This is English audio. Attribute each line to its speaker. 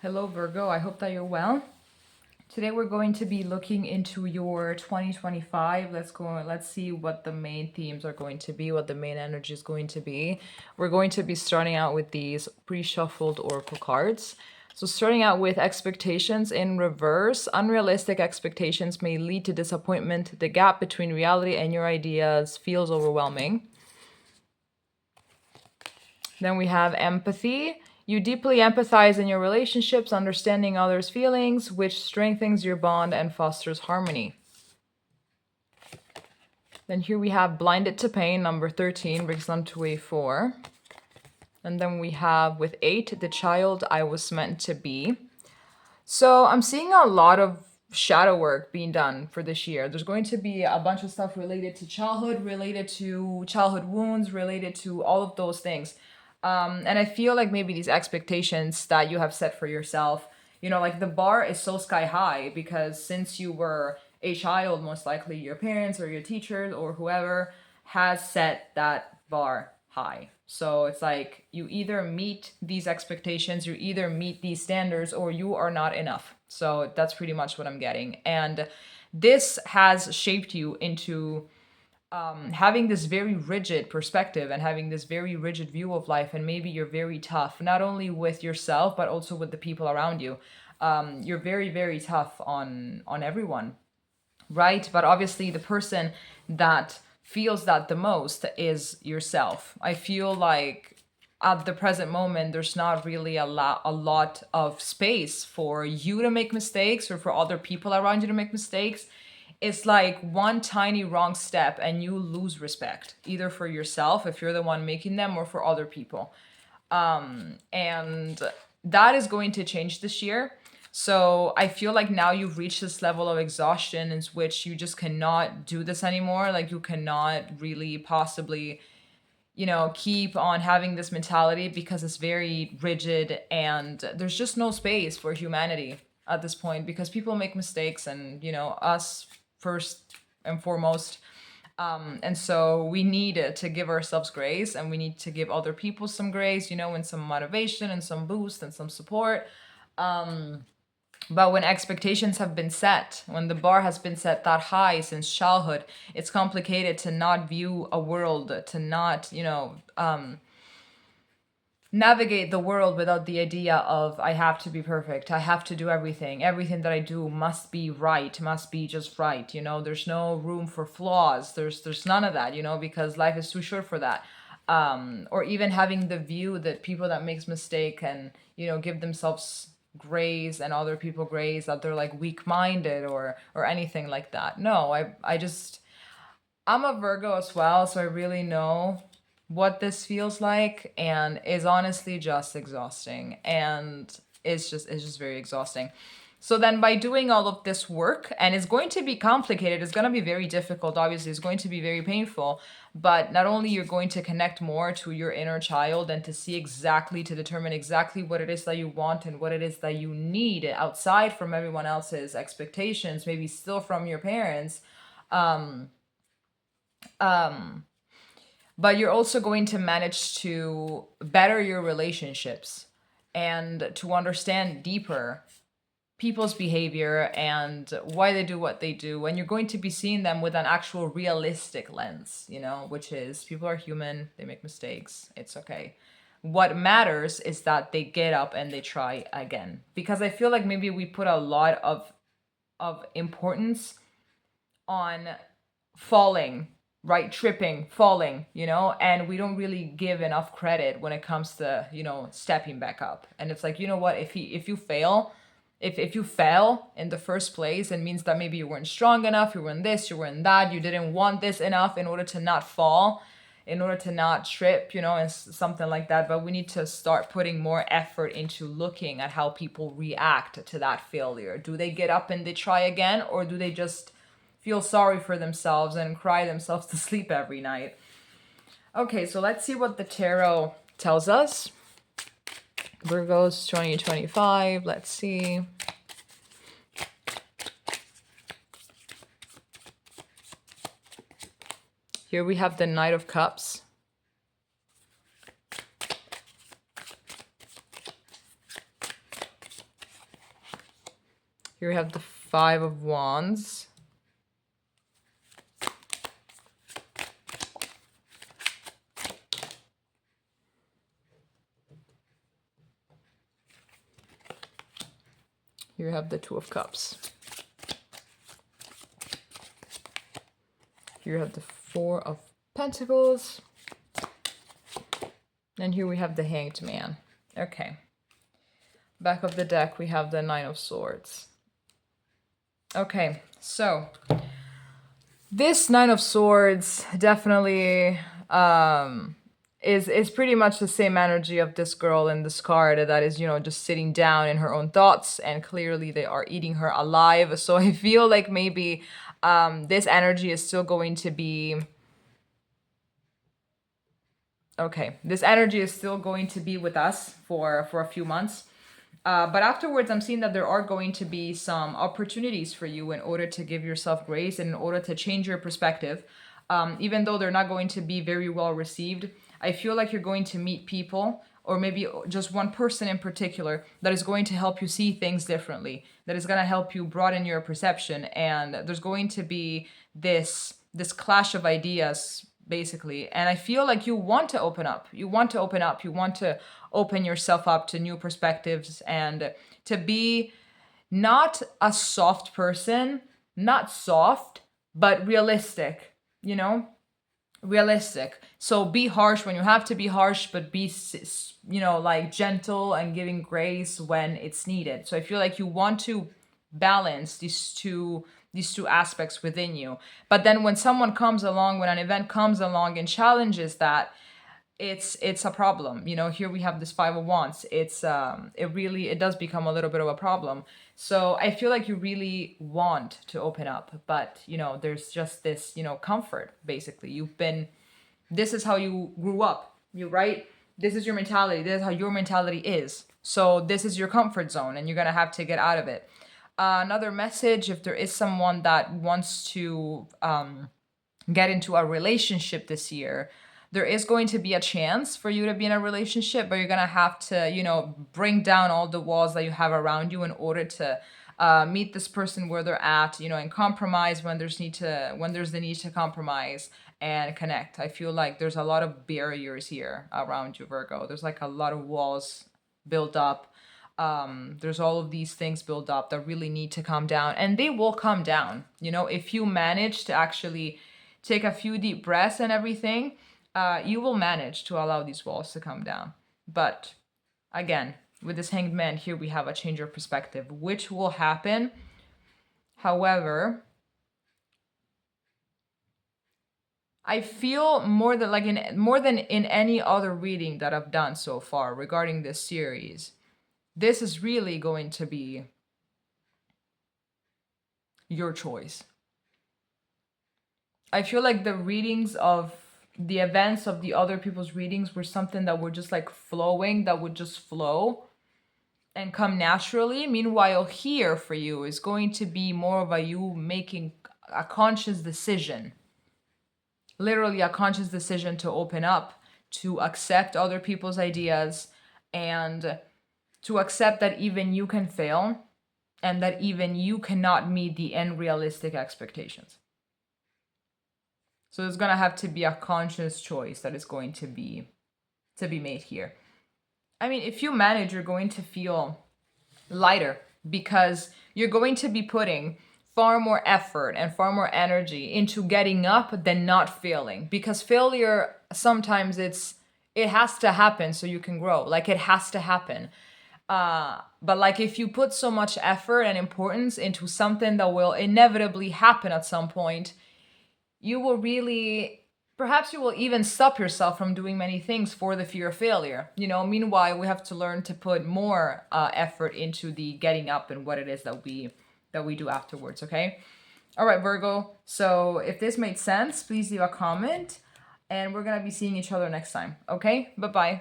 Speaker 1: Hello Virgo, I hope that you're well. Today we're going to be looking into your 2025. Let's see what the main themes are going to be, what the main energy is going to be. We're going to be starting out with these pre-shuffled oracle cards. So starting out with expectations in reverse. Unrealistic expectations may lead to disappointment. The gap between reality and your ideas feels overwhelming. Then we have empathy. You deeply empathize in your relationships, understanding others' feelings, which strengthens your bond and fosters harmony. Then here we have blinded to pain, number 13, brings them to a 4. And then we have with 8, the child I was meant to be. So I'm seeing a lot of shadow work being done for this year. There's going to be a bunch of stuff related to childhood wounds, related to all of those things. And I feel like maybe these expectations that you have set for yourself, like the bar is so sky high because since you were a child, most likely your parents or your teachers or whoever has set that bar high. So it's like you either meet these expectations, you either meet these standards, or you are not enough. So that's pretty much what I'm getting. And this has shaped you into having this very rigid perspective and having this very rigid view of life. And maybe you're very tough, not only with yourself, but also with the people around you. You're very, very tough on everyone, right? But obviously the person that feels that the most is yourself. I feel like at the present moment there's not really a lot of space for you to make mistakes or for other people around you to make mistakes. It's like one tiny wrong step and you lose respect, either for yourself if you're the one making them or for other people. And that is going to change this year. So I feel like now you've reached this level of exhaustion in which you just cannot do this anymore. Like you cannot really possibly, keep on having this mentality because it's very rigid and there's just no space for humanity at this point because people make mistakes and, us first and foremost. And so we need to give ourselves grace and we need to give other people some grace, and some motivation and some boost and some support. But when expectations have been set, when the bar has been set that high since childhood, it's complicated to not view a world, to not, navigate the world without the idea of I have to be perfect. I have to do everything. Everything that I do must be right, must be just right. There's no room for flaws. There's none of that, because life is too short for that. Or even having the view that people that makes mistake and, give themselves grace and other people grace, that they're like weak-minded or anything like that. No, I'm a Virgo as well, so I really know what this feels like and is honestly just exhausting, and it's just very exhausting. So then by doing all of this work, and it's going to be complicated, it's going to be very difficult, obviously it's going to be very painful, but not only you're going to connect more to your inner child and to determine exactly what it is that you want and what it is that you need outside from everyone else's expectations, maybe still from your parents. But you're also going to manage to better your relationships and to understand deeper people's behavior and why they do what they do. And you're going to be seeing them with an actual realistic lens, which is people are human, they make mistakes, it's okay. What matters is that they get up and they try again. Because I feel like maybe we put a lot of importance on falling, right? Tripping, falling, and we don't really give enough credit when it comes to, stepping back up. And it's like, what, if you fail, if you fell in the first place, it means that maybe you weren't strong enough, you weren't this, you weren't that, you didn't want this enough in order to not fall, in order to not trip, and something like that. But we need to start putting more effort into looking at how people react to that failure. Do they get up and they try again, or do they just feel sorry for themselves and cry themselves to sleep every night? Okay, so let's see what the tarot tells us. Virgos 2025, let's see. Here we have the Knight of Cups. Here we have the Five of Wands. Here we have the Two of Cups. Here we have the Four of Pentacles. And here we have the Hanged Man. Okay. Back of the deck, we have the Nine of Swords. Okay, so this Nine of Swords definitely is pretty much the same energy of this girl in this card that is, you know, just sitting down in her own thoughts, and clearly they are eating her alive. So I feel like maybe this energy is still going to be... Okay, this energy is still going to be with us for a few months. But afterwards, I'm seeing that there are going to be some opportunities for you in order to give yourself grace and in order to change your perspective. Even though they're not going to be very well received, I feel like you're going to meet people, or maybe just one person in particular, that is going to help you see things differently, that is going to help you broaden your perception. And there's going to be this clash of ideas, basically. And I feel like you want to open up. You want to open up. You want to open yourself up to new perspectives and to be not a soft person, not soft, but realistic, you know? Realistic. So be harsh when you have to be harsh, but be, you know, like gentle and giving grace when it's needed. So I feel like you want to balance these two aspects within you. But then when someone comes along, when an event comes along and challenges that, it's a problem. You know, here we have this Five of Wands. It does become a little bit of a problem. So I feel like you really want to open up, but you know, there's just this, you know, comfort, basically. This is how you grew up, right? This is your mentality. This is how your mentality is. So this is your comfort zone, and you're gonna have to get out of it. Another message, if there is someone that wants to get into a relationship this year, there is going to be a chance for you to be in a relationship, but you're going to have to, you know, bring down all the walls that you have around you in order to meet this person where they're at, you know, and compromise when there's the need to compromise and connect. I feel like there's a lot of barriers here around you, Virgo. There's like a lot of walls built up. There's all of these things built up that really need to come down, and they will come down. You know, if you manage to actually take a few deep breaths and everything, you will manage to allow these walls to come down. But again, with this Hanged Man here, we have a change of perspective, which will happen. However, I feel more than in any other reading that I've done so far regarding this series, this is really going to be your choice. I feel like the readings of the events of the other people's readings were something that were just like flowing, that would just flow and come naturally. Meanwhile, here for you is going to be more of a you making a conscious decision, literally a conscious decision to open up, to accept other people's ideas, and to accept that even you can fail and that even you cannot meet the unrealistic expectations. So there's going to have to be a conscious choice that is going to be made here. I mean, if you manage, you're going to feel lighter because you're going to be putting far more effort and far more energy into getting up than not failing. Because failure, sometimes it has to happen so you can grow. Like, it has to happen. But like, if you put so much effort and importance into something that will inevitably happen at some point, you will perhaps you will even stop yourself from doing many things for the fear of failure. You know, meanwhile, we have to learn to put more effort into the getting up and what it is that we do afterwards, okay? All right, Virgo. So if this made sense, please leave a comment, and we're going to be seeing each other next time, okay? Bye-bye.